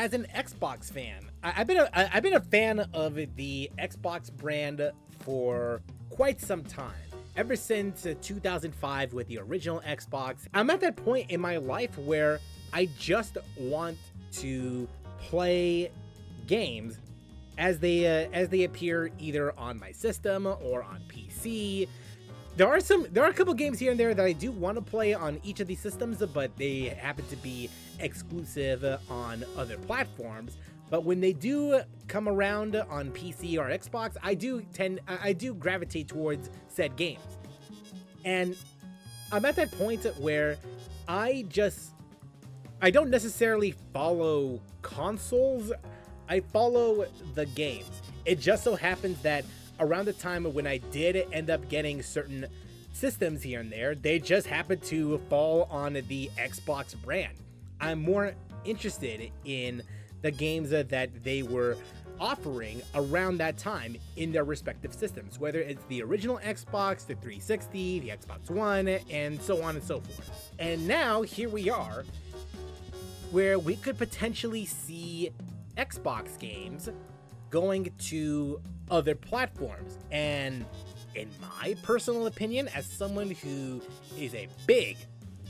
as an Xbox fan, I've been a fan of the Xbox brand for quite some time. Ever since 2005 with the original Xbox, I'm at that point in my life where I just want to play games as they appear either on my system or on PC. There are a couple games here and there that I do want to play on each of these systems, but they happen to be exclusive on other platforms. But when they do come around on PC or Xbox, I do gravitate towards said games. And I'm at that point where I don't necessarily follow consoles, I follow the games. It just so happens that around the time when I did end up getting certain systems here and there, they just happened to fall on the Xbox brand. I'm more interested in the games that they were offering around that time in their respective systems, whether it's the original Xbox, the 360, the Xbox One, and so on and so forth. And now here we are, where we could potentially see Xbox games going to other platforms. And in my personal opinion, as someone who is a big,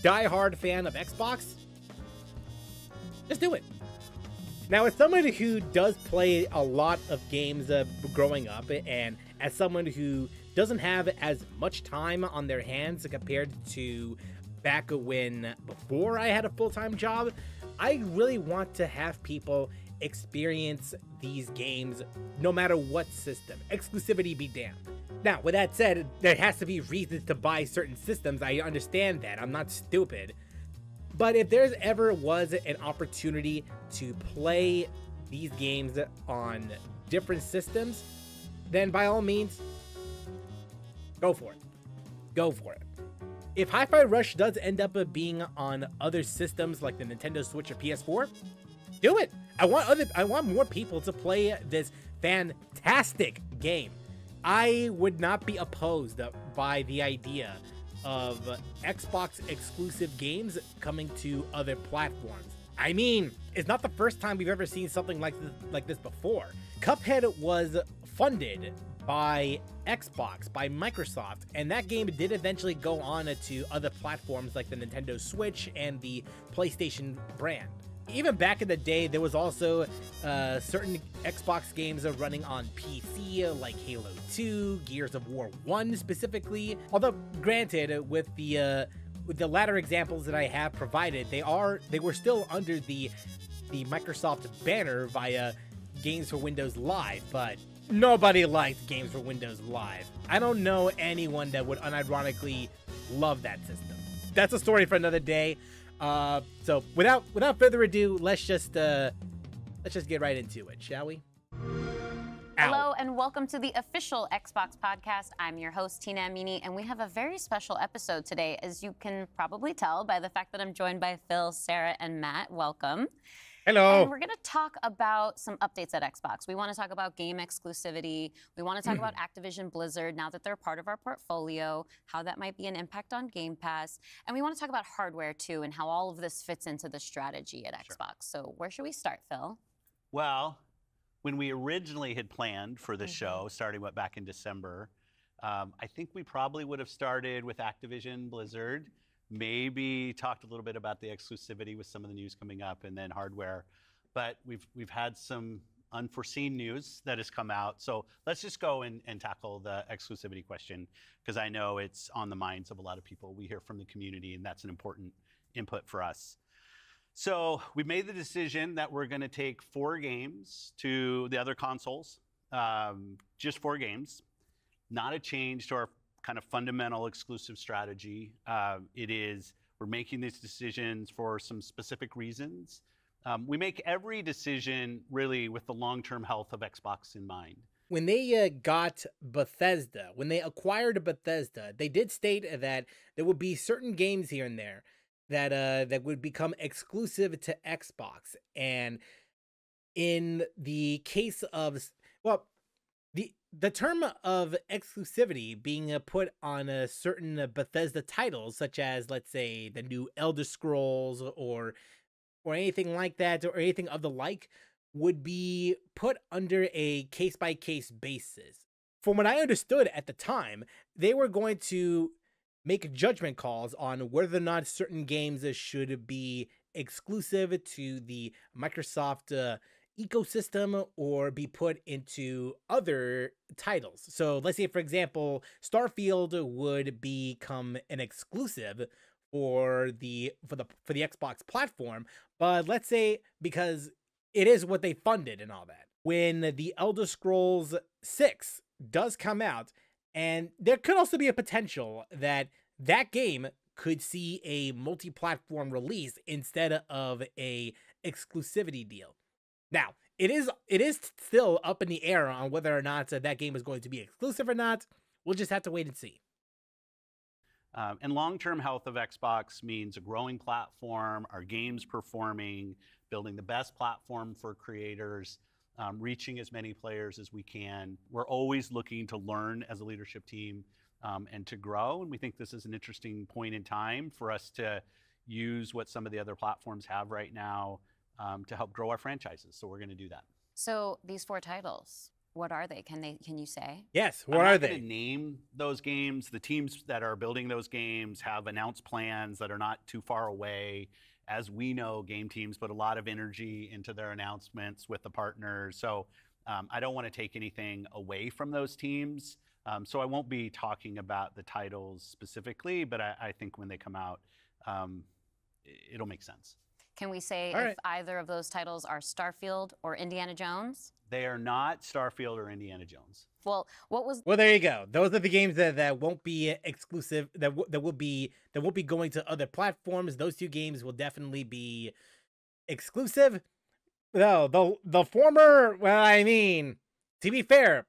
die-hard fan of Xbox, just do it. Now, as someone who does play a lot of games growing up, and as someone who doesn't have as much time on their hands compared to back when before I had a full-time job, I really want to have people experience these games no matter what system. Exclusivity be damned. Now, with that said, there has to be reasons to buy certain systems. I understand that. I'm not stupid. But if there's ever was an opportunity to play these games on different systems, then by all means, go for it. Go for it. If Hi-Fi Rush does end up being on other systems like the Nintendo Switch or PS4, do it. I want more people to play this fantastic game. I would not be opposed by the idea of Xbox exclusive games coming to other platforms. I mean, it's not the first time we've ever seen something like this before. Cuphead was funded by Xbox, by Microsoft, and that game did eventually go on to other platforms like the Nintendo Switch and the PlayStation brand. Even back in the day, there was also certain Xbox games running on PC, like Halo 2, Gears of War 1 specifically. Although, granted, with the latter examples that I have provided, they were still under the Microsoft banner via Games for Windows Live, but nobody liked Games for Windows Live. I don't know anyone that would unironically love that system. That's a story for another day. So without further ado, let's just get right into it, shall we? Hello and welcome to the official Xbox podcast. I'm your host, Tina Amini, and we have a very special episode today, as you can probably tell by the fact that I'm joined by Phil, Sarah, and Matt. Welcome. Hello. And we're going to talk about some updates at Xbox. We want to talk about game exclusivity. We want to talk about Activision Blizzard, now that they're part of our portfolio, how that might be an impact on Game Pass. And we want to talk about hardware, too, and how all of this fits into the strategy at Xbox. So where should we start, Phil? Well, when we originally had planned for the show, starting back in December, I think we probably would have started with Activision Blizzard, maybe talked a little bit about the exclusivity with some of the news coming up, and then hardware. But we've had some unforeseen news that has come out. So let's just go and tackle the exclusivity question, because I know it's on the minds of a lot of people. We hear from the community, and that's an important input for us. So we made the decision that we're going to take 4 games to the other consoles, just 4 games, not a change to our kind of fundamental exclusive strategy. We're making these decisions for some specific reasons. We make every decision really with the long-term health of Xbox in mind. When they got Bethesda, when they acquired Bethesda, they did state that there would be certain games here and there that would become exclusive to Xbox. And in the case of, well, the term of exclusivity being put on certain Bethesda titles, such as, let's say, the new Elder Scrolls or or anything like that, or anything of the like, would be put under a case-by-case basis. From what I understood at the time, they were going to make judgment calls on whether or not certain games should be exclusive to the Microsoft ecosystem or be put into other titles. So let's say, for example, Starfield would become an exclusive for the Xbox platform, but let's say because it is what they funded and all that. When the Elder Scrolls 6 does come out, and there could also be a potential that that game could see a multi-platform release instead of a exclusivity deal. Now, it is still up in the air on whether or not that game is going to be exclusive or not. We'll just have to wait and see. And long-term health of Xbox means a growing platform, our games performing, building the best platform for creators, reaching as many players as we can. We're always looking to learn as a leadership team and to grow. And we think this is an interesting point in time for us to use what some of the other platforms have right now to help grow our franchises. So we're going to do that. So these 4 titles, what are they? Can you say? Yes, what are they? I'm not going to name those games. The teams that are building those games have announced plans that are not too far away. As we know, game teams put a lot of energy into their announcements with the partners. So I don't want to take anything away from those teams. So I won't be talking about the titles specifically, but I think when they come out, it'll make sense. Can we say if either of those titles are Starfield or Indiana Jones? They are not Starfield or Indiana Jones. Well, what was? Well, there you go. Those are the games that won't be exclusive. That won't be going to other platforms. Those 2 games will definitely be exclusive. No, the former. Well, I mean, to be fair,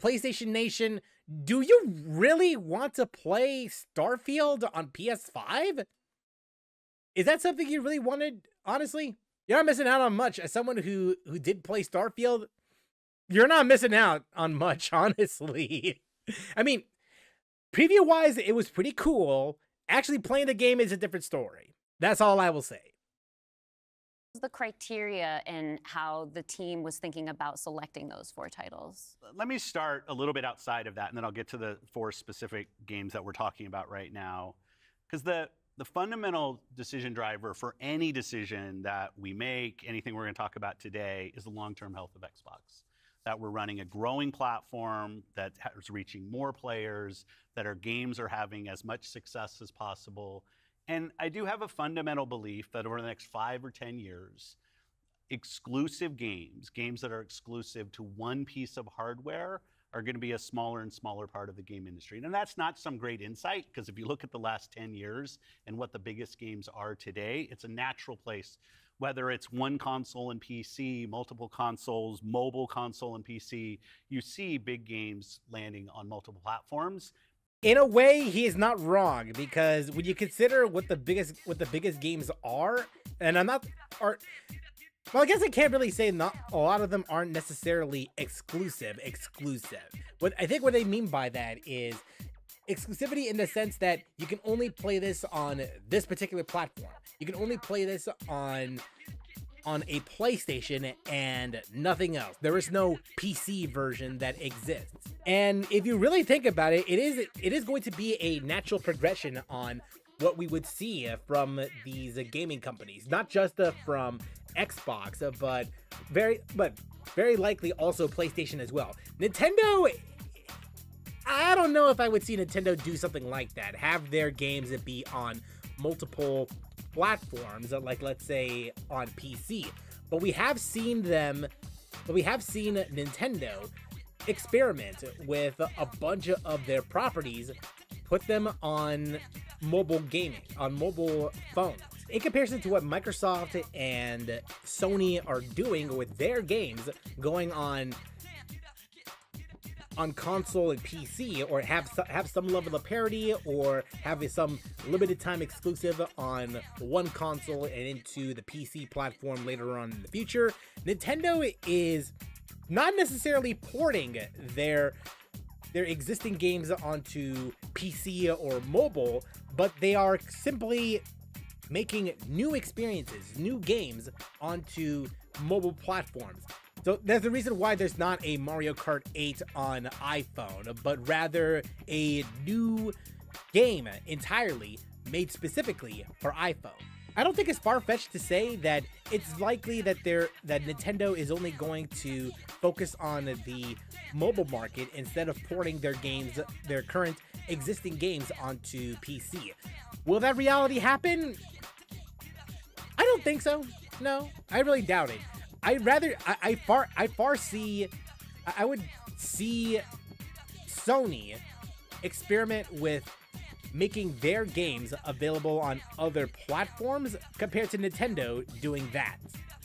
PlayStation Nation, do you really want to play Starfield on PS5? Is that something you really wanted? Honestly, you're not missing out on much. As someone who did play Starfield, you're not missing out on much, honestly. I mean, preview-wise, it was pretty cool. Actually, playing the game is a different story. That's all I will say. The criteria and how the team was thinking about selecting those 4 titles? Let me start a little bit outside of that, and then I'll get to the 4 specific games that we're talking about right now. Because the fundamental decision driver for any decision that we make, anything we're going to talk about today, is the long-term health of Xbox. That we're running a growing platform that is reaching more players, that our games are having as much success as possible. And I do have a fundamental belief that over the next 5 or 10 years, exclusive games that are exclusive to one piece of hardware, are going to be a smaller and smaller part of the game industry. And that's not some great insight, because if you look at the last 10 years and what the biggest games are today, it's a natural place. Whether it's one console and PC, multiple consoles, mobile console and PC, you see big games landing on multiple platforms. In a way, he is not wrong, because when you consider what the biggest games are, and well, I guess I can't really say not a lot of them aren't necessarily exclusive. What I think what they mean by that is exclusivity in the sense that you can only play this on this particular platform. You can only play this on a PlayStation and nothing else. There is no PC version that exists. And if you really think about it, it is going to be a natural progression on what we would see from these gaming companies, not just from Xbox, but very likely also PlayStation as well. Nintendo, I don't know if I would see Nintendo do something like that, have their games be on multiple platforms, like let's say on PC. But we have seen Nintendo experiment with a bunch of their properties, put them on mobile gaming, on mobile phones. In comparison to what Microsoft and Sony are doing with their games going on console and PC, or have some level of parity, or have some limited time exclusive on one console and into the PC platform later on in the future, Nintendo is not necessarily porting their existing games onto PC or mobile, but they are simply making new experiences, new games onto mobile platforms. So there's the reason why there's not a Mario Kart 8 on iPhone, but rather a new game entirely made specifically for iPhone. I don't think it's far-fetched to say that it's likely that Nintendo is only going to focus on the mobile market instead of porting their current existing games onto PC. Will that reality happen? I don't think so. No, I really doubt it. I would see Sony experiment with making their games available on other platforms compared to Nintendo doing that.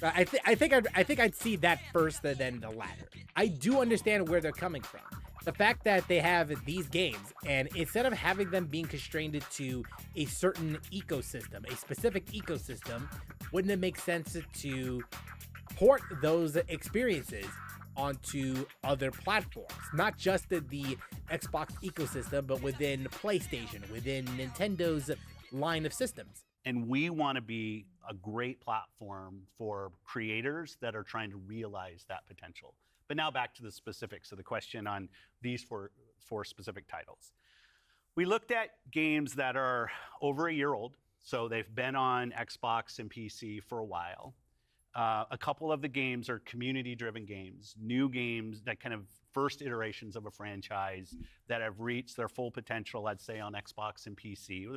I think I'd see that first than the latter. I do understand where they're coming from. The fact that they have these games, and instead of having them being constrained to a certain ecosystem, a specific ecosystem, wouldn't it make sense to port those experiences onto other platforms? Not just the Xbox ecosystem, but within PlayStation, within Nintendo's line of systems. And we want to be a great platform for creators that are trying to realize that potential. But now back to the specifics of the question on these four specific titles. We looked at games that are over a year old, so they've been on Xbox and PC for a while. A couple of the games are community-driven games, new games that kind of first iterations of a franchise that have reached their full potential, I'd say, on Xbox and PC.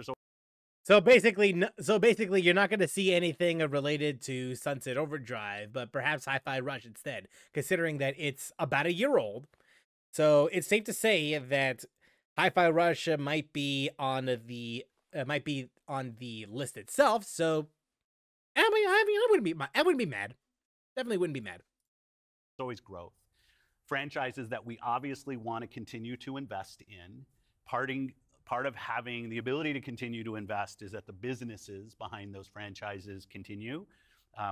So basically, you're not going to see anything related to Sunset Overdrive, but perhaps Hi-Fi Rush instead, considering that it's about a year old. So it's safe to say that Hi-Fi Rush might be on the list itself. So I wouldn't be mad. Definitely wouldn't be mad. It's always growth. Franchises that we obviously want to continue to invest in. Part of having the ability to continue to invest is that the businesses behind those franchises continue.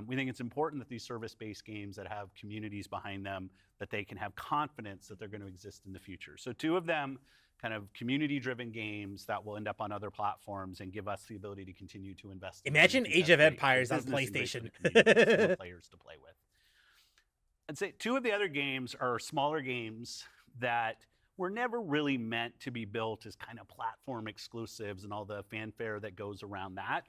We think it's important that these service-based games that have communities behind them, that they can have confidence that they're going to exist in the future. So two of them, kind of community-driven games that will end up on other platforms and give us the ability to continue to invest. Imagine Age of Empires on PlayStation. For players to play with. I'd say two of the other games are smaller games that were never really meant to be built as kind of platform exclusives and all the fanfare that goes around that,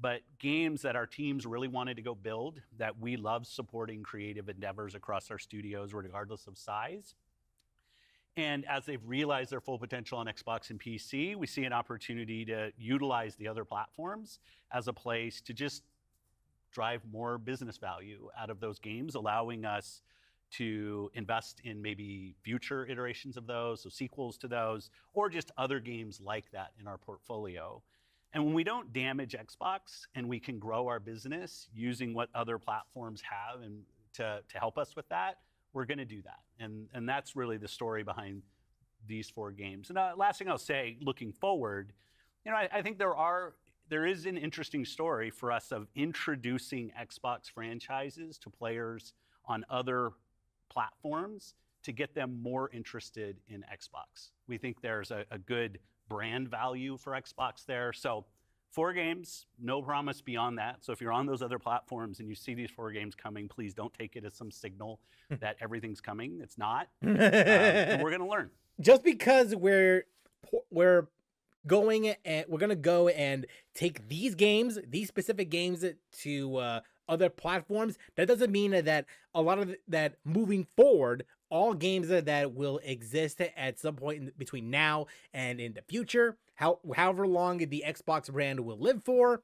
but games that our teams really wanted to go build, that we love supporting creative endeavors across our studios regardless of size. And as they've realized their full potential on Xbox and PC, we see an opportunity to utilize the other platforms as a place to just drive more business value out of those games, allowing us to invest in maybe future iterations of those, so sequels to those, or just other games like that in our portfolio. And when we don't damage Xbox and we can grow our business using what other platforms have and to help us with that, we're going to do that. And that's really the story behind these four games. And last thing I'll say, looking forward, I think there is an interesting story for us of introducing Xbox franchises to players on other platforms to get them more interested in Xbox. We think there's a good brand value for Xbox there. So 4 games, no promise beyond that. So if you're on those other platforms and you see these 4 games coming, please don't take it as some signal that everything's coming. It's not. And we're going to learn. Just because we're going and we're going to go and take these games, these specific games to other platforms, that doesn't mean that a lot of that moving forward, all games that will exist at some point between now and in the future, however long the Xbox brand will live for,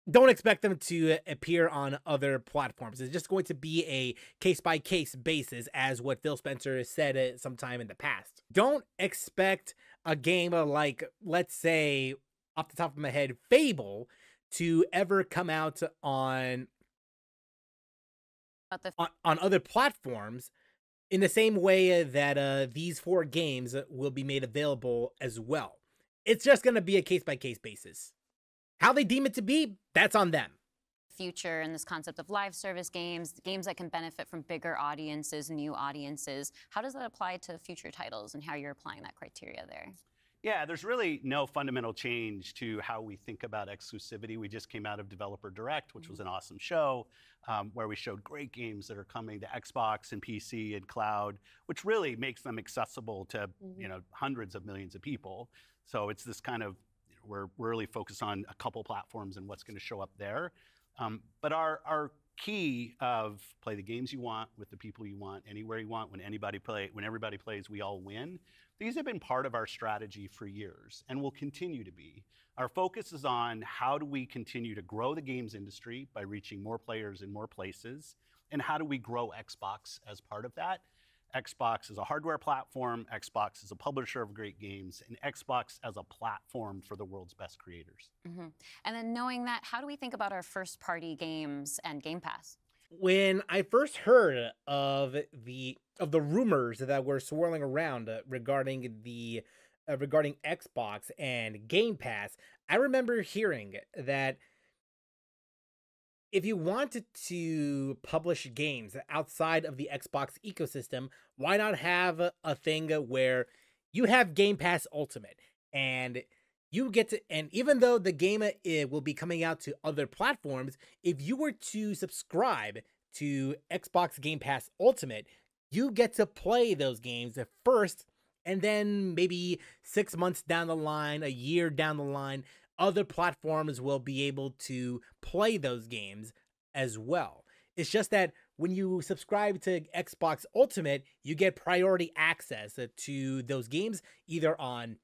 don't expect them to appear on other platforms. It's just going to be a case-by-case basis, as what Phil Spencer said sometime in the past. Don't expect a game like, let's say, off the top of my head, Fable, to ever come out on other platforms in the same way that these 4 games will be made available as well. It's just going to be a case-by-case basis. How they deem it to be, that's on them. Future and this concept of live service games that can benefit from bigger audiences, new audiences. How does that apply to future titles and how you're applying that criteria there? Yeah, there's really no fundamental change to how we think about exclusivity. We just came out of Developer Direct, which was an awesome show, where we showed great games that are coming to Xbox and PC and cloud, which really makes them accessible to hundreds of millions of people. So it's this kind of, we're really focused on a couple platforms and what's going to show up there. But our key of play the games you want with the people you want, anywhere you want, when everybody plays, we all win. These have been part of our strategy for years and will continue to be. Our focus is on how do we continue to grow the games industry by reaching more players in more places, and how do we grow Xbox as part of that. Xbox is a hardware platform, Xbox is a publisher of great games, and Xbox as a platform for the world's best creators. And then knowing that, how do we think about our first-party games and Game Pass? When I first heard of the rumors that were swirling around regarding Xbox and Game Pass, I remember hearing that if you wanted to publish games outside of the Xbox ecosystem, why not have a thing where you have Game Pass Ultimate and you get to, and even though the game will be coming out to other platforms, if you were to subscribe to Xbox Game Pass Ultimate, you get to play those games first, and then maybe 6 months down the line, a year down the line, other platforms will be able to play those games as well. It's just that when you subscribe to Xbox Ultimate, you get priority access to those games either on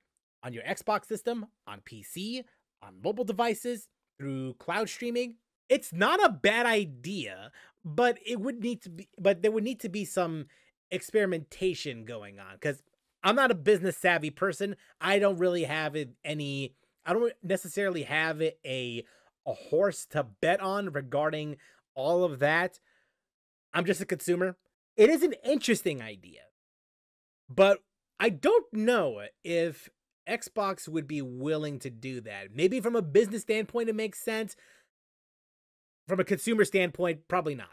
your Xbox system, on PC, on mobile devices, through cloud streaming. It's not a bad idea, but there would need to be some experimentation going on, because I'm not a business savvy person. I don't necessarily have a horse to bet on regarding all of that. I'm just a consumer. It is an interesting idea, but I don't know if Xbox would be willing to do that. Maybe from a business standpoint, it makes sense. From a consumer standpoint, probably not.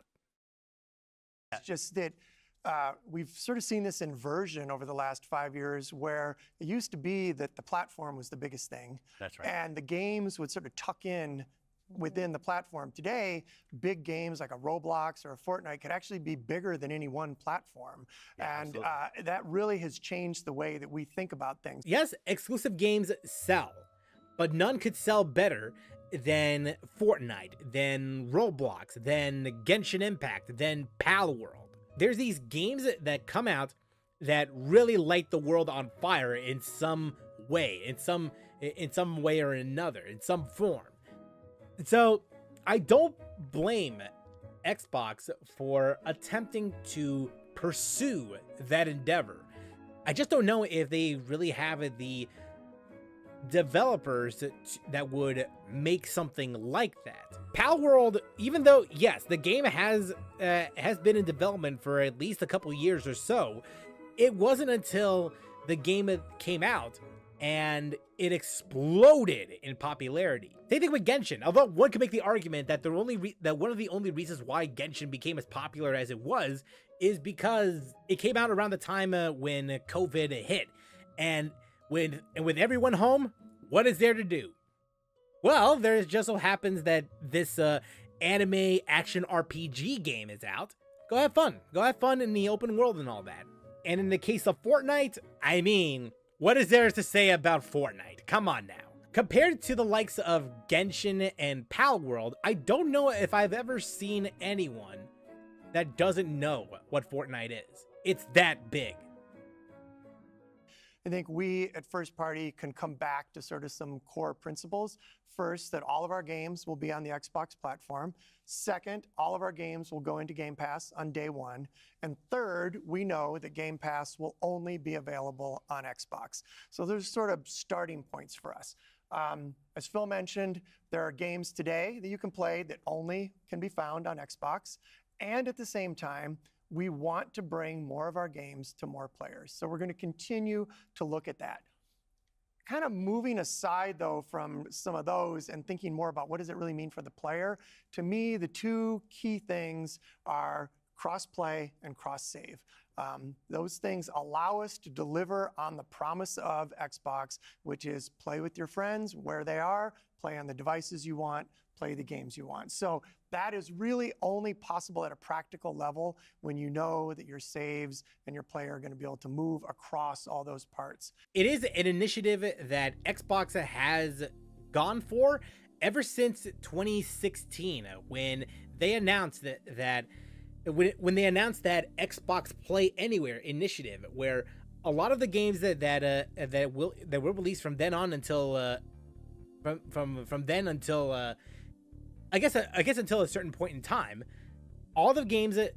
It's just that we've sort of seen this inversion over the last 5 years, where it used to be that the platform was the biggest thing. That's right. And the games would sort of tuck in within the platform. Today, big games like a Roblox or a Fortnite could actually be bigger than any one platform. Yeah, and that really has changed the way that we think about things. Yes, exclusive games sell, but none could sell better than Fortnite, than Roblox, than Genshin Impact, than Palworld. There's these games that come out that really light the world on fire in some way, in some way or another, in some form. So I don't blame Xbox for attempting to pursue that endeavor. I just don't know if they really have the developers that would make something like that. Palworld, even though yes, the game has been in development for at least a couple years or so, it wasn't until the game came out and it exploded in popularity. Same thing with Genshin. Although one could make the argument that one of the only reasons why Genshin became as popular as it was is because it came out around the time when COVID hit, and with everyone home, what is there to do? Well, there just so happens that this anime action RPG game is out. Go have fun. Go have fun in the open world and all that. And in the case of Fortnite, I mean, what is there to say about Fortnite? Come on now. Compared to the likes of Genshin and Palworld, I don't know if I've ever seen anyone that doesn't know what Fortnite is. It's that big. I think we at First Party can come back to sort of some core principles. First, that all of our games will be on the Xbox platform. Second, all of our games will go into Game Pass on day one. And third, we know that Game Pass will only be available on Xbox. So there's sort of starting points for us. As Phil mentioned, there are games today that you can play that only can be found on Xbox. And at the same time, we want to bring more of our games to more players. So we're going to continue to look at that. Kind of moving aside, though, from some of those and thinking more about what does it really mean for the player, to me, the two key things are cross-play and cross-save. Those things allow us to deliver on the promise of Xbox, which is play with your friends where they are, play on the devices you want, play the games you want. So that is really only possible at a practical level when you know that your saves and your player are going to be able to move across all those parts. It is an initiative that Xbox has gone for ever since 2016, when they announced that when they announced that Xbox Play Anywhere initiative, where a lot of the games that will release from then on until from then until I guess until a certain point in time, all Xbox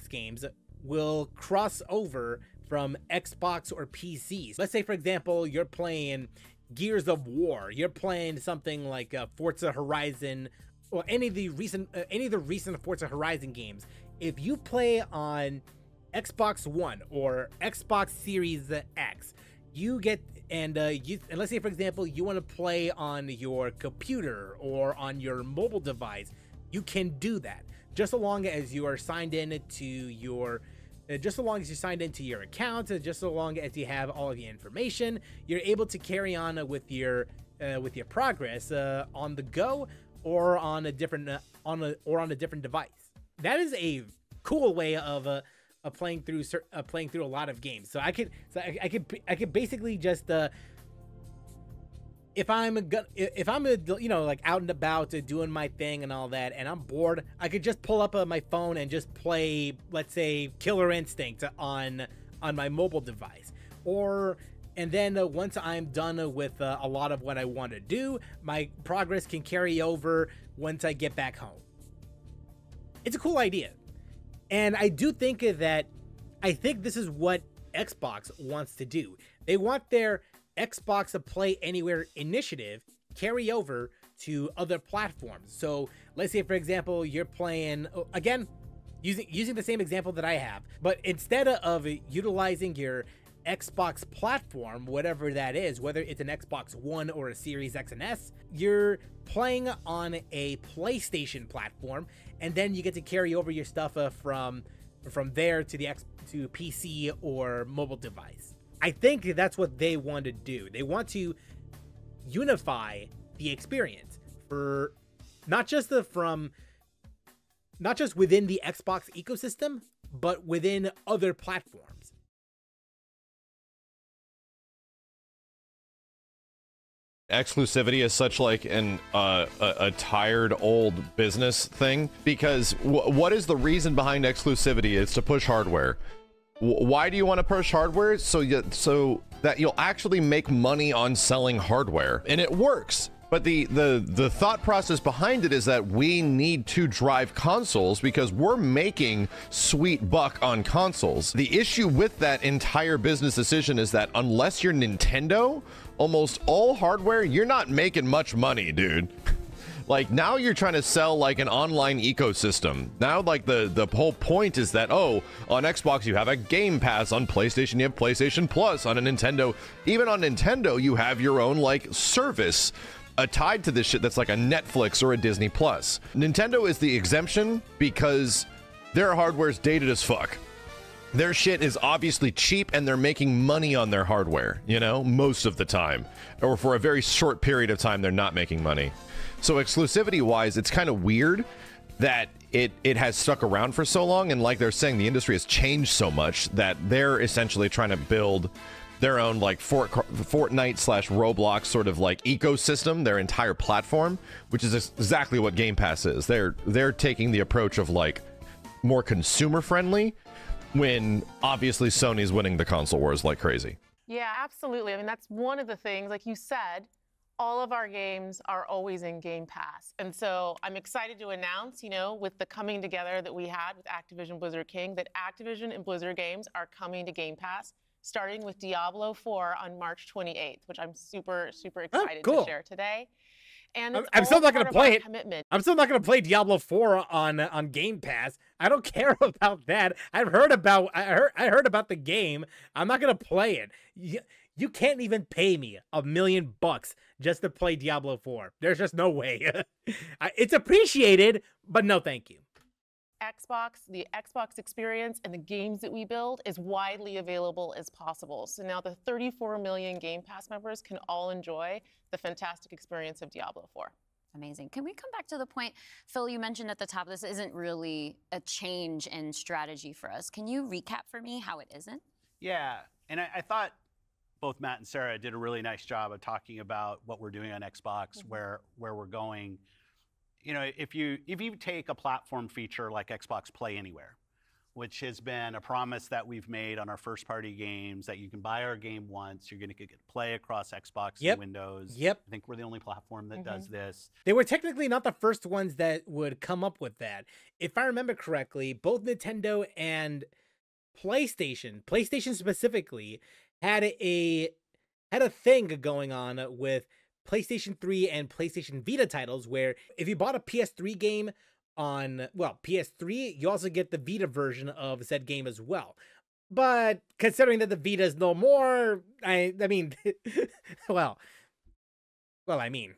games will cross over from Xbox or PCs. Let's say, for example, you're playing Gears of War, you're playing something like Forza Horizon, or any of the recent Forza Horizon games. If you play on Xbox One or Xbox Series X, you get and let's say, for example, you want to play on your computer or on your mobile device, you can do that, just so long as you are signed in to your just so long as you're signed into your account, just so long as you have all of your information, you're able to carry on with your progress on the go or on a different device. That is a cool way of playing through a lot of games. So I could basically just if I'm like out and about doing my thing and all that, and I'm bored, I could just pull up my phone and just play, let's say, Killer Instinct on my mobile device. And then once I'm done with a lot of what I want to do, my progress can carry over once I get back home. It's a cool idea. And I do think I think this is what Xbox wants to do. They want their Xbox Play Anywhere initiative carry over to other platforms. So let's say, for example, you're playing, again, using the same example that I have, but instead of utilizing your Xbox platform, whatever that is, whether it's an Xbox One or a Series X and S, you're playing on a PlayStation platform, and then you get to carry over your stuff from there to to PC or mobile device. I think that's what they want to do. They want to unify the experience for not just within the Xbox ecosystem, but within other platforms. Exclusivity is such like a tired old business thing, because what is the reason behind exclusivity? It's to push hardware. Why do you want to push hardware? So that you'll actually make money on selling hardware, and it works. But the thought process behind it is that we need to drive consoles because we're making sweet buck on consoles. The issue with that entire business decision is that unless you're Nintendo, almost all hardware, you're not making much money, dude. Like, now you're trying to sell like an online ecosystem. Now, like, the whole point is that, oh, on Xbox you have a Game Pass, on PlayStation you have PlayStation Plus, on a Nintendo, even on Nintendo you have your own like service tied to this shit that's like a Netflix or a Disney Plus. Nintendo is the exemption because their hardware's dated as fuck. Their shit is obviously cheap and they're making money on their hardware, you know, most of the time. Or for a very short period of time, they're not making money. So exclusivity wise, it's kind of weird that it has stuck around for so long. And like they're saying, the industry has changed so much that they're essentially trying to build their own like Fortnite / Roblox sort of like ecosystem, their entire platform, which is exactly what Game Pass is. They're taking the approach of like more consumer friendly, when obviously Sony's winning the console wars like crazy. Yeah, absolutely. I mean, that's one of the things, like you said, all of our games are always in Game Pass. And so I'm excited to announce, you know, with the coming together that we had with Activision Blizzard King, that Activision and Blizzard games are coming to Game Pass, starting with Diablo 4 on March 28th, which I'm super, super excited to share today. And I'm still not going to play it. Commitment. I'm still not going to play Diablo 4 on Game Pass. I don't care about that. I heard about the game. I'm not going to play it. You can't even pay me $1 million just to play Diablo 4. There's just no way. It's appreciated, but no thank you. Xbox, the Xbox experience, and the games that we build is widely available as possible. So now the 34 million Game Pass members can all enjoy the fantastic experience of Diablo 4. Amazing. Can we come back to the point, Phil, you mentioned at the top, this isn't really a change in strategy for us. Can you recap for me how it isn't? Yeah, and I thought both Matt and Sarah did a really nice job of talking about what we're doing on Xbox, where we're going. You know, if you take a platform feature like Xbox Play Anywhere, which has been a promise that we've made on our first-party games, that you can buy our game once, you're going to get play across Xbox and Windows. Yep. I think we're the only platform that does this. They were technically not the first ones that would come up with that. If I remember correctly, both Nintendo and PlayStation specifically, had a thing going on with PlayStation 3 and PlayStation Vita titles where if you bought a PS3 game on, well, PS3, you also get the Vita version of said game as well. But considering that the Vita is no more, I mean, I mean,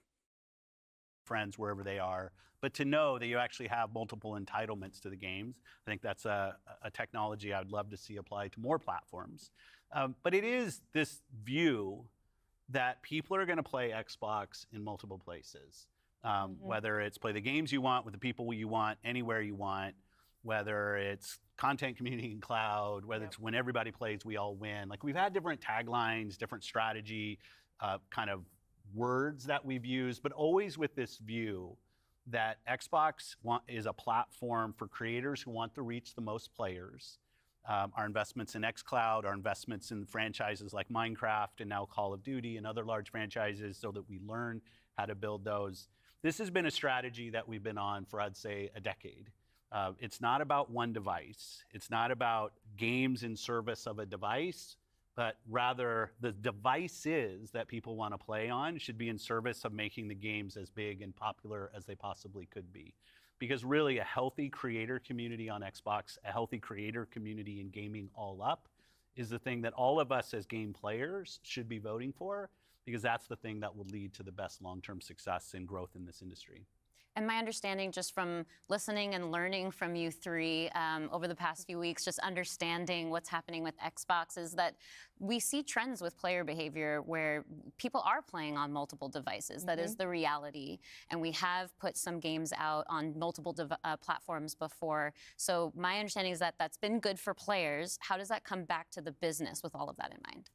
friends wherever they are, but to know that you actually have multiple entitlements to the games, I think that's a technology I would love to see applied to more platforms. But it is this view that people are going to play Xbox in multiple places, whether it's play the games you want with the people you want, anywhere you want, whether it's content, community, and cloud, whether it's when everybody plays, we all win. Like, we've had different taglines, different strategy, kind of words that we've used, but always with this view that Xbox is a platform for creators who want to reach the most players. Our investments in xCloud, our investments in franchises like Minecraft and now Call of Duty and other large franchises so that we learn how to build those. This has been a strategy that we've been on for, I'd say, a decade. It's not about one device. It's not about games in service of a device, but rather the devices that people want to play on should be in service of making the games as big and popular as they possibly could be. Because really, a healthy creator community on Xbox, a healthy creator community in gaming all up, is the thing that all of us as game players should be voting for, because that's the thing that will lead to the best long-term success and growth in this industry. And my understanding, just from listening and learning from you three over the past few weeks, just understanding what's happening with Xbox, is that we see trends with player behavior where people are playing on multiple devices. That is the reality. And we have put some games out on multiple platforms before. So my understanding is that that's been good for players. How does that come back to the business with all of that in mind?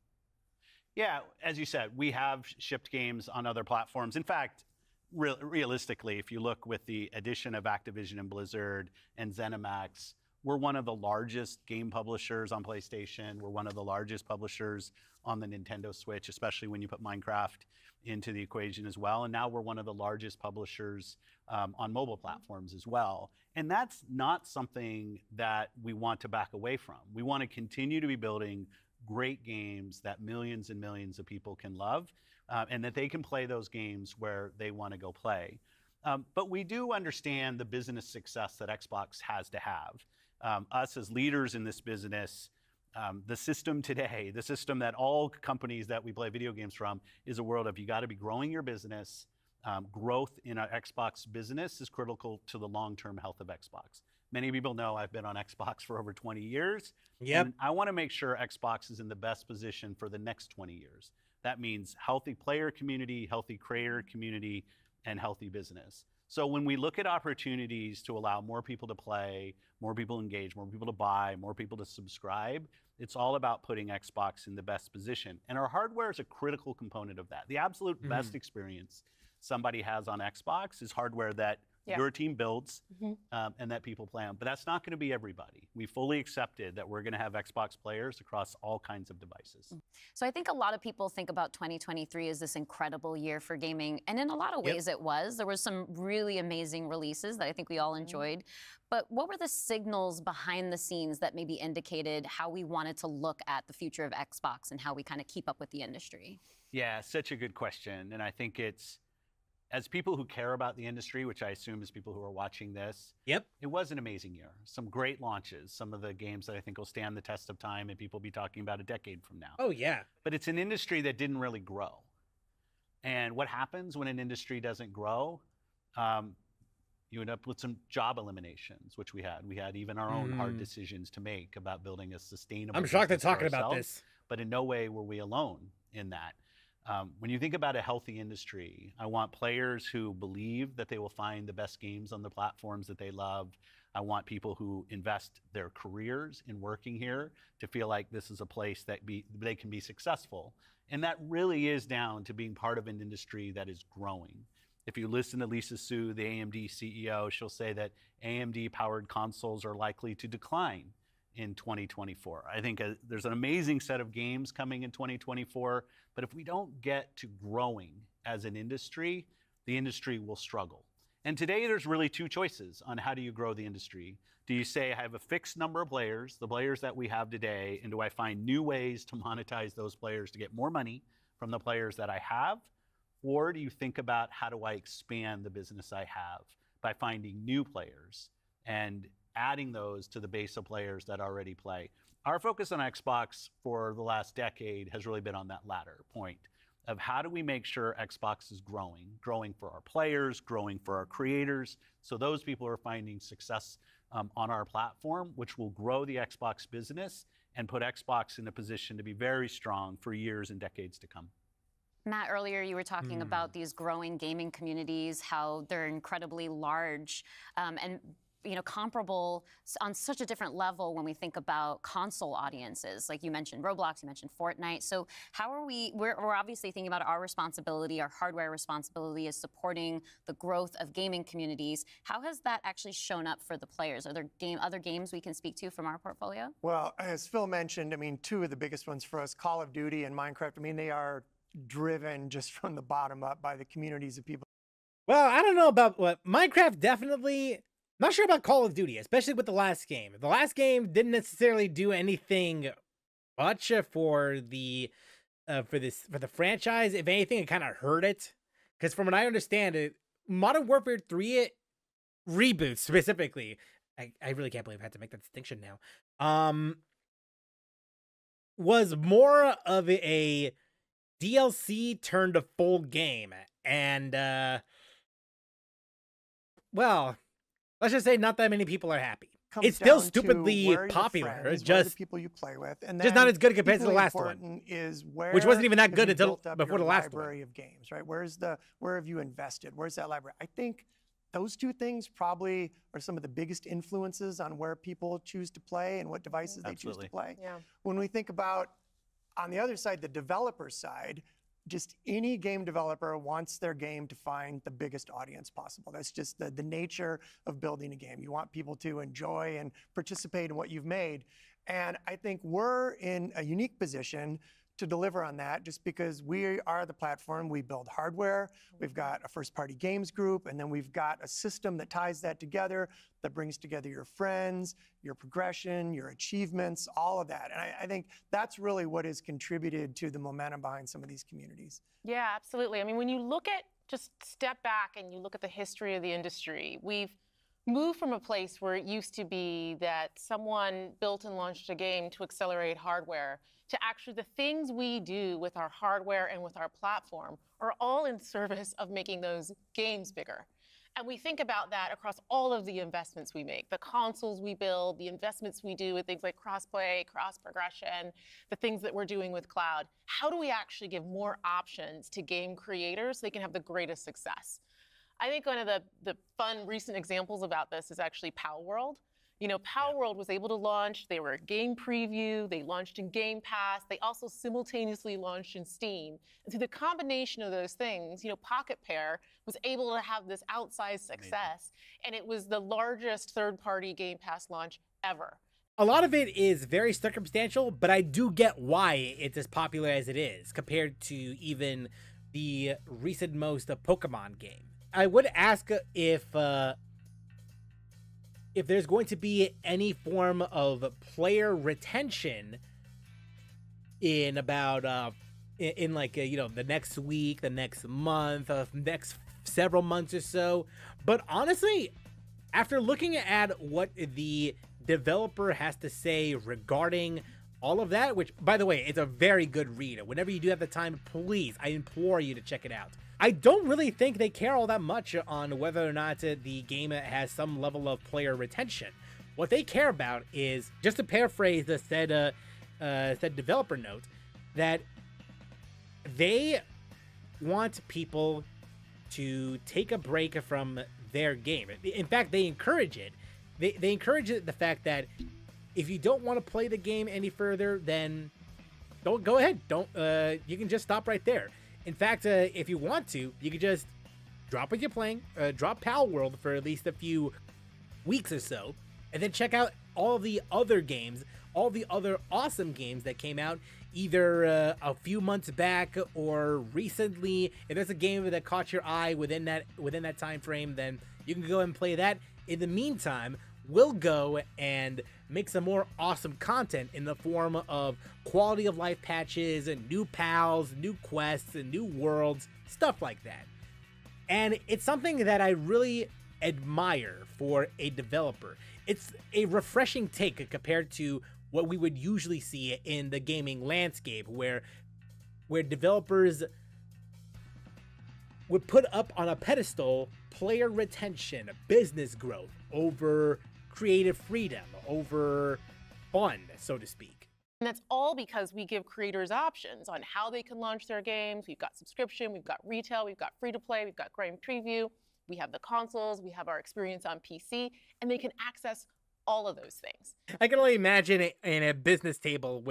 Yeah, as you said, we have shipped games on other platforms. In fact, realistically, if you look with the addition of Activision and Blizzard and ZeniMax, we're one of the largest game publishers on PlayStation. We're one of the largest publishers on the Nintendo Switch, especially when you put Minecraft into the equation as well. And now we're one of the largest publishers on mobile platforms as well. And that's not something that we want to back away from. We want to continue to be building great games that millions and millions of people can love. And that they can play those games where they want to go play. But we do understand the business success that Xbox has to have. Us as leaders in this business, the system today, the system that all companies that we play video games from, is a world of you got to be growing your business. Growth in our Xbox business is critical to the long-term health of Xbox. Many people know I've been on Xbox for over 20 years. Yep. And I want to make sure Xbox is in the best position for the next 20 years. That means healthy player community, healthy creator community, and healthy business. So when we look at opportunities to allow more people to play, more people engage, more people to buy, more people to subscribe, it's all about putting Xbox in the best position. And our hardware is a critical component of that. The absolute best experience somebody has on Xbox is hardware that your team builds and that people play on. But that's not going to be everybody. We fully accepted that we're going to have Xbox players across all kinds of devices. So I think a lot of people think about 2023 as this incredible year for gaming. And in a lot of ways it was. There were some really amazing releases that I think we all enjoyed. But what were the signals behind the scenes that maybe indicated how we wanted to look at the future of Xbox and how we kind of keep up with the industry? Yeah, such a good question. And I think it's, as people who care about the industry, which I assume is people who are watching this, it was an amazing year. Some great launches, some of the games that I think will stand the test of time and people will be talking about a decade from now. Oh, yeah. But it's an industry that didn't really grow. And what happens when an industry doesn't grow? You end up with some job eliminations, which we had. We had even our own hard decisions to make about building a sustainable. I'm shocked they're business for talking about ourselves, this. but in no way were we alone in that. When you think about a healthy industry, I want players who believe that they will find the best games on the platforms that they love. I want people who invest their careers in working here to feel like this is a place that they can be successful. And that really is down to being part of an industry that is growing. If you listen to Lisa Su, the AMD CEO, she'll say that AMD-powered consoles are likely to decline in 2024. I think there's an amazing set of games coming in 2024, but if we don't get to growing as an industry, the industry will struggle. And today there's really two choices on how do you grow the industry. Do you say I have a fixed number of players, the players that we have today, and do I find new ways to monetize those players to get more money from the players that I have? Or do you think about how do I expand the business I have by finding new players and adding those to the base of players that already play? Our focus on Xbox for the last decade has really been on that latter point of how do we make sure Xbox is growing for our players, growing for our creators, so those people are finding success on our platform, which will grow the Xbox business and put Xbox in a position to be very strong for years and decades to come. Matt, earlier you were talking about these growing gaming communities, how they're incredibly large and comparable on such a different level when we think about console audiences. Like you mentioned Roblox, you mentioned Fortnite. So how are we're obviously thinking about our responsibility, our hardware responsibility is supporting the growth of gaming communities. How has that actually shown up for the players? Are there other games we can speak to from our portfolio? Well, as Phil mentioned, I mean, two of the biggest ones for us, Call of Duty and Minecraft, I mean, they are driven just from the bottom up by the communities of people. Well, I don't know about what Minecraft definitely. Not sure about Call of Duty, especially with the last game. The last game didn't necessarily do anything much for the franchise. If anything, it kind of hurt it, because from what I understand, Modern Warfare 3 reboot specifically. I really can't believe I had to make that distinction now. Was more of a DLC turned a full game, and well, let's just say not that many people are happy. It's still stupidly popular. It's just the people you play with, and just not as good compared to the last one, which wasn't even that good until before the last library of games, right? Where have you invested? Where's that library? I think those two things probably are some of the biggest influences on where people choose to play and what devices they choose to play. Yeah. When we think about, on the other side, the developer side, just any game developer wants their game to find the biggest audience possible. That's just the nature of building a game. You want people to enjoy and participate in what you've made. And I think we're in a unique position to deliver on that just because we are the platform. We build hardware, we've got a first-party games group, and then we've got a system that ties that together, that brings together your friends, your progression, your achievements, all of that. And I think that's really what has contributed to the momentum behind some of these communities. Yeah, absolutely. I mean, when you look at, just step back and you look at the history of the industry, we've moved from a place where it used to be that someone built and launched a game to accelerate hardware to actually the things we do with our hardware and with our platform are all in service of making those games bigger. And we think about that across all of the investments we make, the consoles we build, the investments we do with things like cross-play, cross-progression, the things that we're doing with cloud. How do we actually give more options to game creators so they can have the greatest success? I think one of the fun recent examples about this is actually Power World. You know, Power World was able to launch, they were a game preview, they launched in Game Pass, they also simultaneously launched in Steam. And through the combination of those things, you know, Pocket Pair was able to have this outsized success, and it was the largest third-party Game Pass launch ever. A lot of it is very circumstantial, but I do get why it's as popular as it is compared to even the recent most Pokemon game. I would ask if there's going to be any form of player retention in about the next week, the next month, next several months or so. But honestly, after looking at what the developer has to say regarding all of that, which, by the way, it's a very good read. Whenever you do have the time, please, I implore you to check it out. I don't really think they care all that much on whether or not the game has some level of player retention. What they care about is, just to paraphrase the said developer note, that they want people to take a break from their game. In fact, they encourage it. They encourage the fact that if you don't want to play the game any further, then don't go ahead. You can just stop right there. In fact, if you want to, you can just drop what you're playing, drop Pal World for at least a few weeks or so, and then check out all the other games, all the other awesome games that came out either a few months back or recently. If there's a game that caught your eye within that time frame, then you can go and play that. In the meantime, we'll go and make some more awesome content in the form of quality of life patches and new pals, new quests, and new worlds, stuff like that. And it's something that I really admire for a developer. It's a refreshing take compared to what we would usually see in the gaming landscape, where developers would put up on a pedestal player retention, business growth over creative freedom, over fun, so to speak. And that's all because we give creators options on how they can launch their games. We've got subscription, we've got retail, we've got free-to-play, we've got game preview, we have the consoles, we have our experience on PC, and they can access all of those things. I can only imagine it in a business table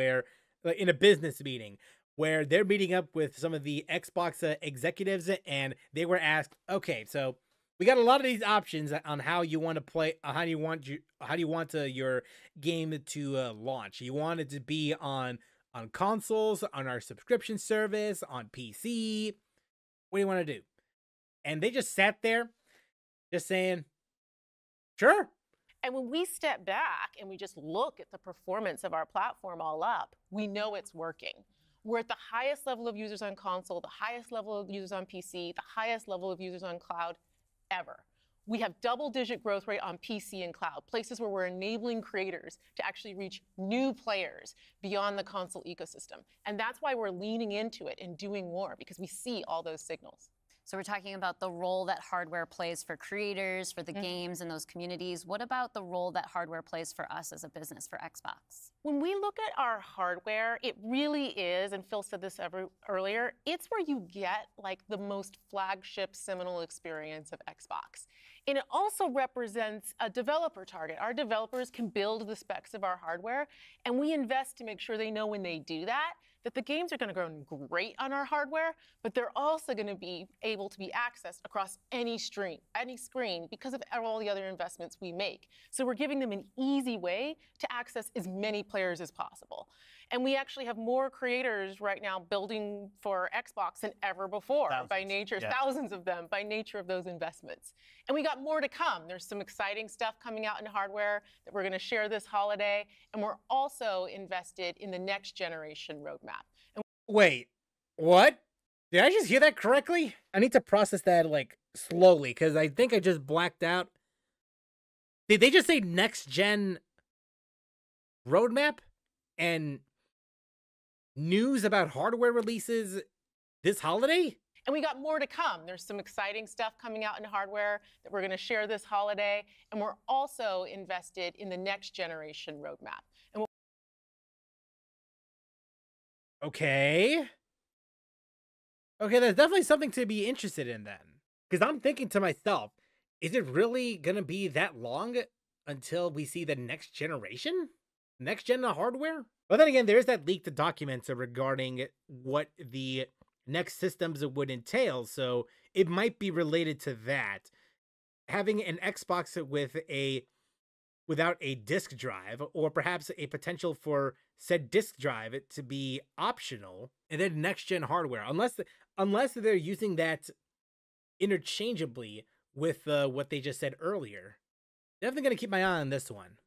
in a business meeting, where they're meeting up with some of the Xbox executives, and they were asked, okay, so we got a lot of these options on how you want to play, how do you want your game to launch. You want it to be on consoles, on our subscription service, on PC. What do you want to do? And they just sat there, just saying, sure. And when we step back and we just look at the performance of our platform all up, we know it's working. We're at the highest level of users on console, the highest level of users on PC, the highest level of users on cloud ever. We have double-digit growth rate on PC and cloud, places where we're enabling creators to actually reach new players beyond the console ecosystem. And that's why we're leaning into it and doing more, because we see all those signals. So we're talking about the role that hardware plays for creators, for the games and those communities. What about the role that hardware plays for us as a business, for Xbox? When we look at our hardware, it really is, and Phil said this earlier, it's where you get like the most flagship seminal experience of Xbox. And it also represents a developer target. Our developers can build the specs of our hardware, and we invest to make sure they know when they do that the games are going to run great on our hardware, but they're also going to be able to be accessed across any screen because of all the other investments we make. So we're giving them an easy way to access as many players as possible. And we actually have more creators right now building for Xbox than ever before by nature, thousands of them by nature of those investments. And we got more to come. There's some exciting stuff coming out in hardware that we're going to share this holiday. And we're also invested in the next generation roadmap. And wait, what? Did I just hear that correctly? I need to process that like slowly, because I think I just blacked out. Did they just say next gen roadmap and news about hardware releases this holiday? And we got more to come. There's some exciting stuff coming out in hardware that we're going to share this holiday. And we're also invested in the next generation roadmap. And okay, there's definitely something to be interested in then. Because I'm thinking to myself, is it really going to be that long until we see the next generation? Next gen hardware? But then again, there's that leaked documents regarding what the next systems would entail, so it might be related to that. Having an Xbox without a disk drive, or perhaps a potential for said disk drive to be optional, and then next gen hardware, unless they're using that interchangeably with what they just said earlier. Definitely gonna keep my eye on this one.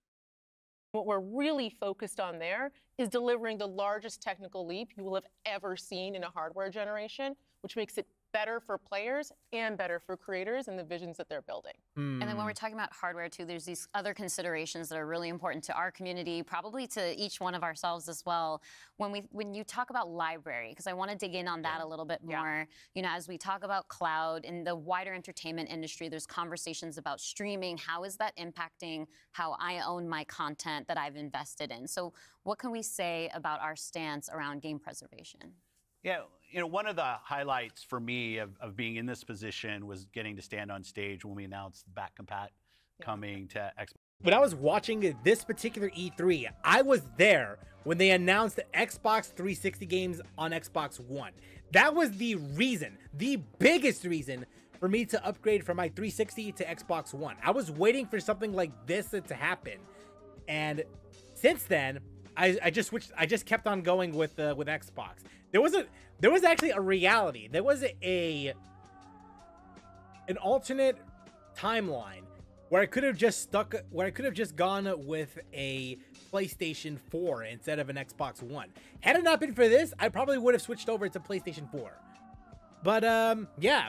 what we're really focused on there is delivering the largest technical leap you will have ever seen in a hardware generation, which makes it better for players and better for creators and the visions that they're building. And then when we're talking about hardware too, there's these other considerations that are really important to our community, probably to each one of ourselves as well. When you talk about library, because I want to dig in on that a little bit more. You know, as we talk about cloud in the wider entertainment industry, there's conversations about streaming. How is that impacting how I own my content that I've invested in? So what can we say about our stance around game preservation? Yeah, you know, one of the highlights for me of being in this position was getting to stand on stage when we announced back compat coming to Xbox. When I was watching this particular E3, I was there when they announced the Xbox 360 games on Xbox One. That was the reason, the biggest reason for me to upgrade from my 360 to Xbox One. I was waiting for something like this to happen. And since then, I just switched. I just kept on going with Xbox. There was actually a reality. There was an alternate timeline where I could have just gone with a PlayStation 4 instead of an Xbox One. Had it not been for this, I probably would have switched over to PlayStation 4. But yeah,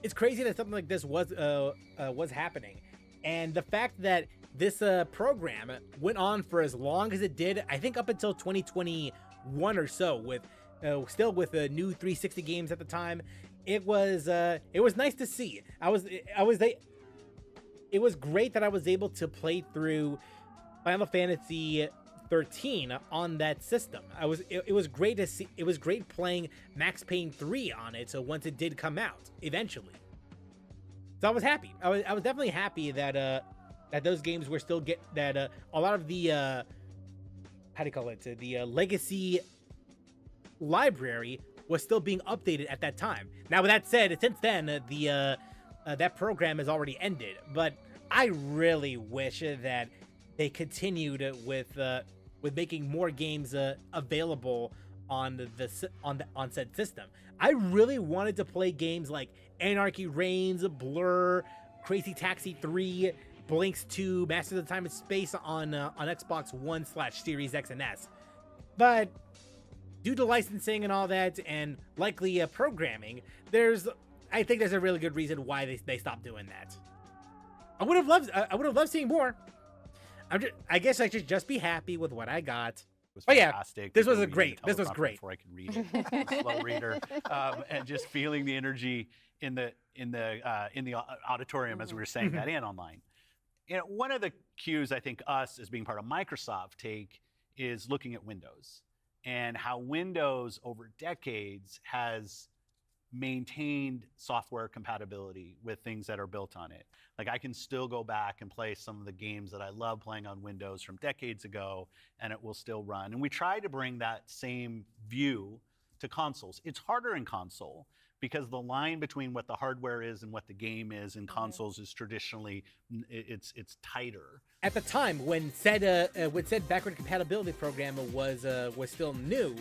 it's crazy that something like this was happening, and the fact that this program went on for as long as it did, I think up until 2021 or so, with still with the new 360 games at the time. It was nice to see. It was great that I was able to play through Final Fantasy 13 on that system. It was great to see. It was great playing Max Payne 3 on it. So once it did come out eventually, so I was happy. I was definitely happy that those games were still a lot of the how do you call it, the legacy library was still being updated at that time. Now, with that said, since then that program has already ended, but I really wish that they continued with making more games available on said system. I really wanted to play games like Anarchy Reigns, Blur, Crazy Taxi 3, Blinks 2, Masters of Time and Space on Xbox One / Series X and S, but due to licensing and all that, and likely programming, I think there's a really good reason why they stopped doing that. I would have loved seeing more. I guess I should just be happy with what I got. Was fantastic. This was great. This was great. Before I could read it, I'm a slow reader, and just feeling the energy in the auditorium as we were saying that and online. You know, one of the cues I think us as being part of Microsoft take is looking at Windows and how Windows over decades has maintained software compatibility with things that are built on it. Like, I can still go back and play some of the games that I love playing on Windows from decades ago, and it will still run. And we try to bring that same view to consoles. It's harder in console because the line between what the hardware is and what the game is in consoles is traditionally, it's tighter. At the time when said backward compatibility program was still new,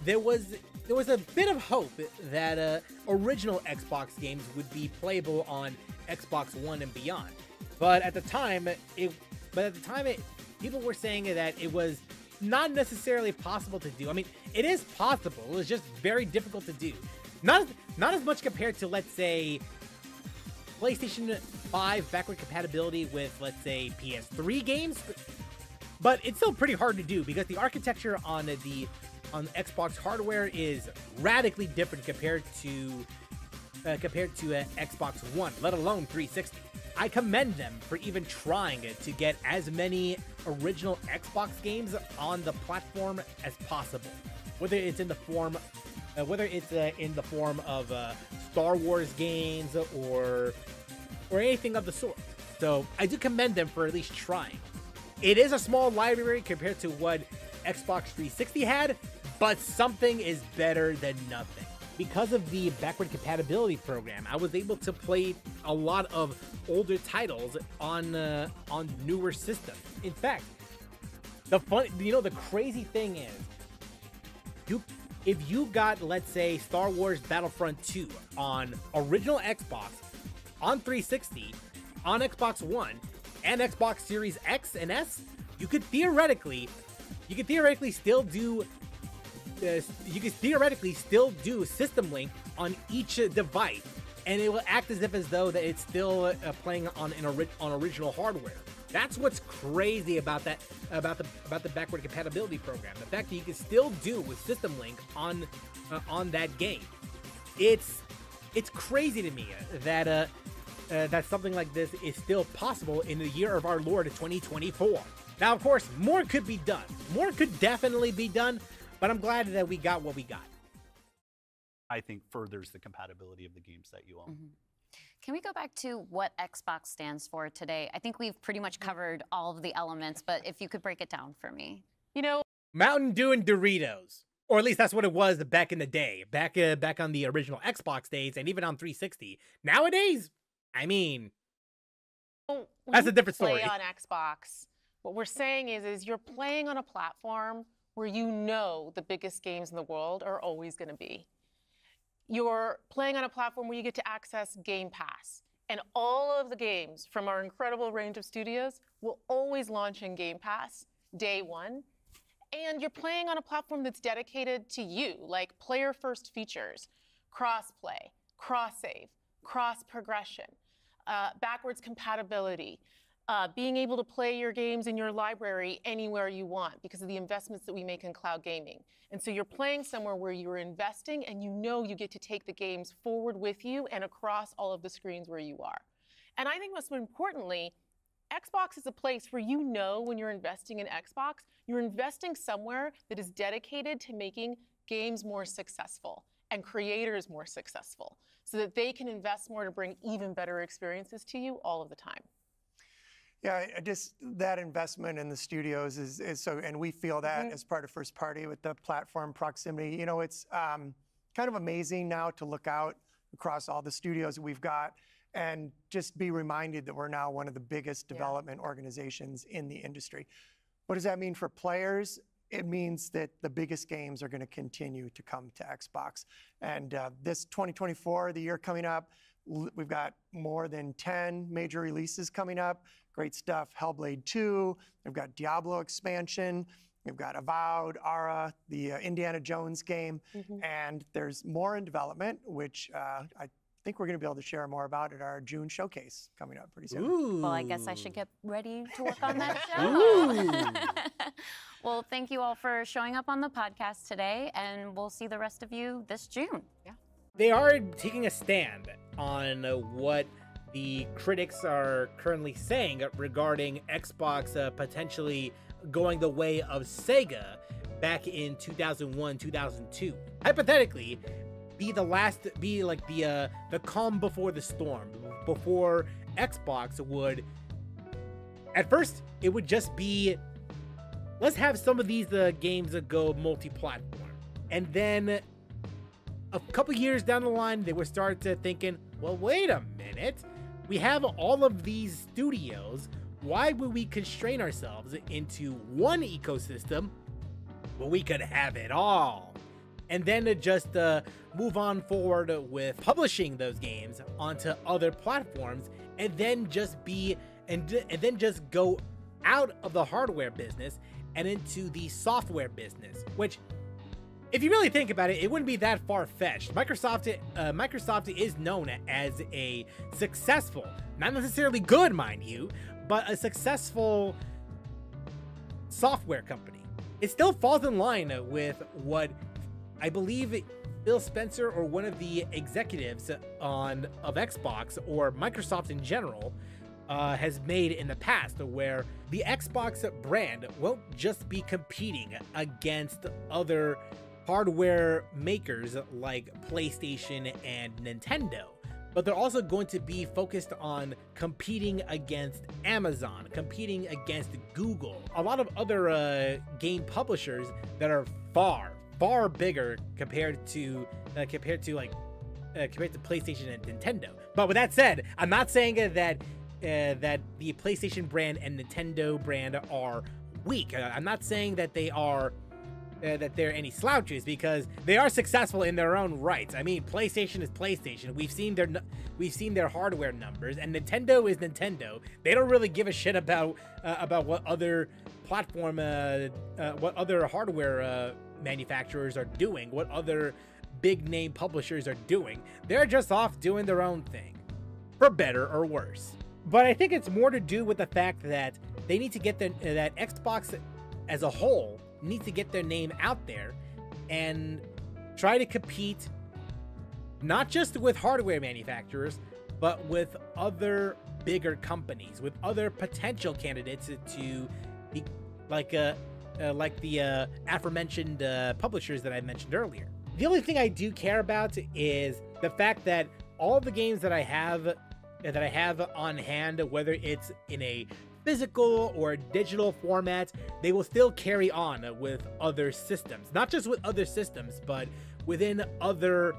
there was a bit of hope that original Xbox games would be playable on Xbox One and beyond. But at the time, people were saying that it was not necessarily possible to do. I mean, it is possible. It's just very difficult to do. Not as much compared to, let's say, PlayStation 5 backward compatibility with, let's say, PS3 games, but it's still pretty hard to do because the architecture on Xbox hardware is radically different compared to Xbox One, let alone 360. I commend them for even trying to get as many original Xbox games on the platform as possible, whether it's in the form of Star Wars games or anything of the sort. So I do commend them for at least trying. It is a small library compared to what Xbox 360 had, but something is better than nothing. Because of the backward compatibility program, I was able to play a lot of older titles on newer systems. In fact, the crazy thing is, if you got, let's say, Star Wars Battlefront 2 on original Xbox, on 360, on Xbox One, and Xbox Series X and S, you could theoretically still do you can theoretically still do system link on each device, and it will act as though that it's still playing on original hardware. That's what's crazy about that, about the backward compatibility program. The fact that you can still do with system link on that game. It's crazy to me that that something like this is still possible in the year of our Lord 2024. Now, of course, more could be done. More could definitely be done, but I'm glad that we got what we got. I think furthers the compatibility of the games that you own. Mm-hmm. Can we go back to what Xbox stands for today? I think we've pretty much covered all of the elements, but if you could break it down for me. You know, Mountain Dew and Doritos. Or at least that's what it was back in the day, back on the original Xbox days, and even on 360. Nowadays, I mean, that's a different story. Play on Xbox. What we're saying is you're playing on a platform where you know the biggest games in the world are always going to be. You're playing on a platform where you get to access Game Pass. And all of the games from our incredible range of studios will always launch in Game Pass day one. And you're playing on a platform that's dedicated to you, like player-first features, cross-play, cross-save, cross-progression, backwards compatibility, being able to play your games in your library anywhere you want because of the investments that we make in cloud gaming. And so you're playing somewhere where you're investing and you know you get to take the games forward with you and across all of the screens where you are. And I think most importantly, Xbox is a place where you know when you're investing in Xbox, you're investing somewhere that is dedicated to making games more successful and creators more successful so that they can invest more to bring even better experiences to you all of the time. Yeah, just that investment in the studios is so, and we feel that as part of first party with the platform proximity. You know, it's kind of amazing now to look out across all the studios that we've got and just be reminded that we're now one of the biggest development organizations in the industry. What does that mean for players? It means that the biggest games are going to continue to come to Xbox. And this 2024, the year coming up, we've got more than 10 major releases coming up. Great stuff. Hellblade 2. We've got Diablo expansion. We've got Avowed, Ara, the Indiana Jones game. And there's more in development, which I think we're going to be able to share more about at our June showcase coming up pretty soon. Ooh. Well, I guess I should get ready to work on that show. Well, thank you all for showing up on the podcast today, and we'll see the rest of you this June. Yeah. They are taking a stand on what the critics are currently saying regarding Xbox potentially going the way of Sega back in 2001, 2002. Hypothetically, be like the calm before the storm, before Xbox would, at first, it would just be, let's have some of these games go multi-platform. And then a couple years down the line, they would start thinking, well, wait a minute. We have all of these studios. Why would we constrain ourselves into one ecosystem when we could have it all? And then to just move on forward with publishing those games onto other platforms, and then just go out of the hardware business and into the software business, which, if you really think about it, it wouldn't be that far-fetched. Microsoft is known as a successful, not necessarily good, mind you, but a successful software company. It still falls in line with what I believe Phil Spencer, or one of the executives of Xbox or Microsoft in general, has made in the past, where the Xbox brand won't just be competing against other hardware makers like PlayStation and Nintendo, but they're also going to be focused on competing against Amazon, competing against Google, a lot of other game publishers that are far bigger compared to PlayStation and Nintendo. But with that said, I'm not saying that the PlayStation brand and Nintendo brand are weak. I'm not saying that they are that they're any slouches, because they are successful in their own rights. I mean, PlayStation is PlayStation. We've seen their hardware numbers, and Nintendo is Nintendo. They don't really give a shit about what other platform, what other hardware manufacturers are doing, what other big name publishers are doing. They're just off doing their own thing, for better or worse. But I think it's more to do with the fact that they need to get that Xbox as a whole needs to get their name out there and try to compete not just with hardware manufacturers, but with other bigger companies, with other potential candidates to be like the aforementioned publishers that I mentioned earlier. The only thing I do care about is the fact that all the games that I have on hand, whether it's in a physical or digital format, they will still carry on with other systems. Not just with other systems, but within other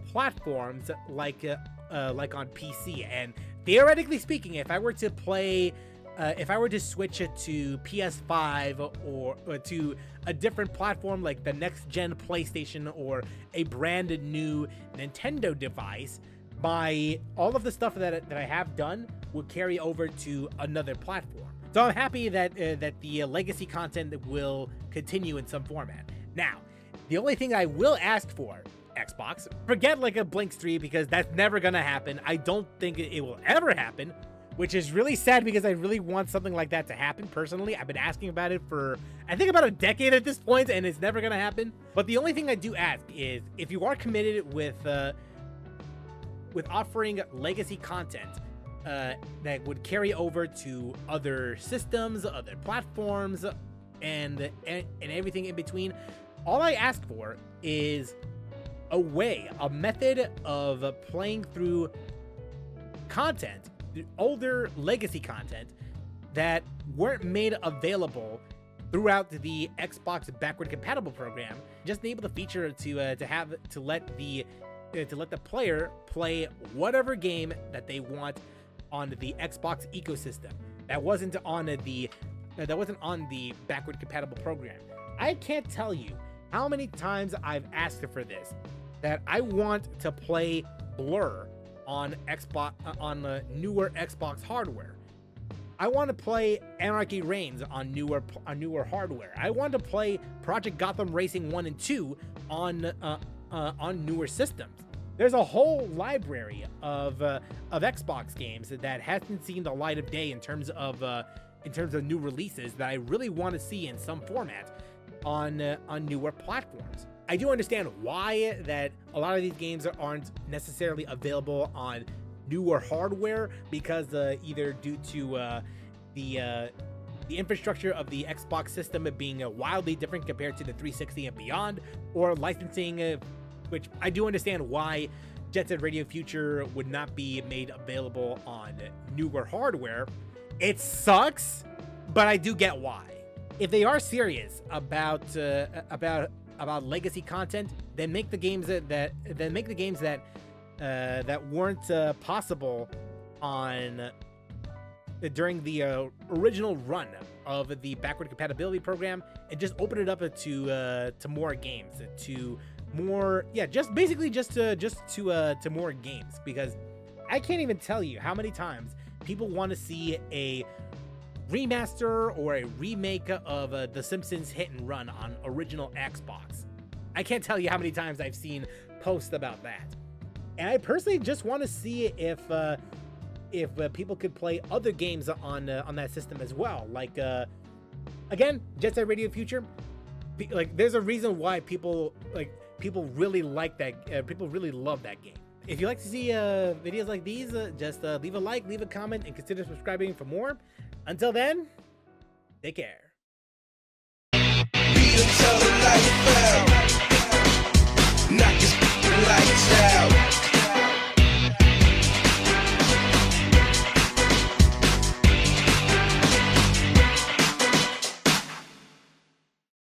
platforms like on PC. And theoretically speaking, if I were to play, if I were to switch it to PS5 or to a different platform like the next gen PlayStation or a brand new Nintendo device, all of the stuff that I have done will carry over to another platform. So I'm happy that the legacy content will continue in some format. Now, the only thing I will ask for, Xbox, forget like a Blink 3 because that's never gonna happen. I don't think it will ever happen, which is really sad because I really want something like that to happen personally. I've been asking about it for, I think, about a decade at this point, and it's never gonna happen. But the only thing I do ask is, if you are committed with offering legacy content that would carry over to other systems, other platforms, and everything in between, all I ask for is a method of playing through content, older legacy content that weren't made available throughout the Xbox backward compatible program. Just enable the feature to let the player play whatever game that they want on the Xbox ecosystem that wasn't on the backward compatible program. I can't tell you how many times I've asked for this, that I want to play Blur on Xbox, on the newer Xbox hardware. I want to play Anarchy Reigns on newer hardware. I want to play Project Gotham Racing 1 and 2 on newer systems. There's a whole library of Xbox games that hasn't seen the light of day in terms of new releases that I really want to see in some format on newer platforms. I do understand why that a lot of these games aren't necessarily available on newer hardware, because either due to the infrastructure of the Xbox system being wildly different compared to the 360 and beyond, or licensing, which I do understand why Jet Set Radio Future would not be made available on newer hardware. It sucks, but I do get why. If they are serious about legacy content, then make the games that weren't possible during the original run of the backward compatibility program, and just open it up to more games, to more, just to more games, because I can't even tell you how many times people want to see a remaster or a remake of The Simpsons Hit and Run on original Xbox. I can't tell you how many times I've seen posts about that. And I personally just want to see if people could play other games on that system as well. Like, again, Jet Set Radio Future, like, there's a reason why people really like that. People really love that game. If you like to see videos like these, just leave a like, leave a comment, and consider subscribing for more. Until then, take care.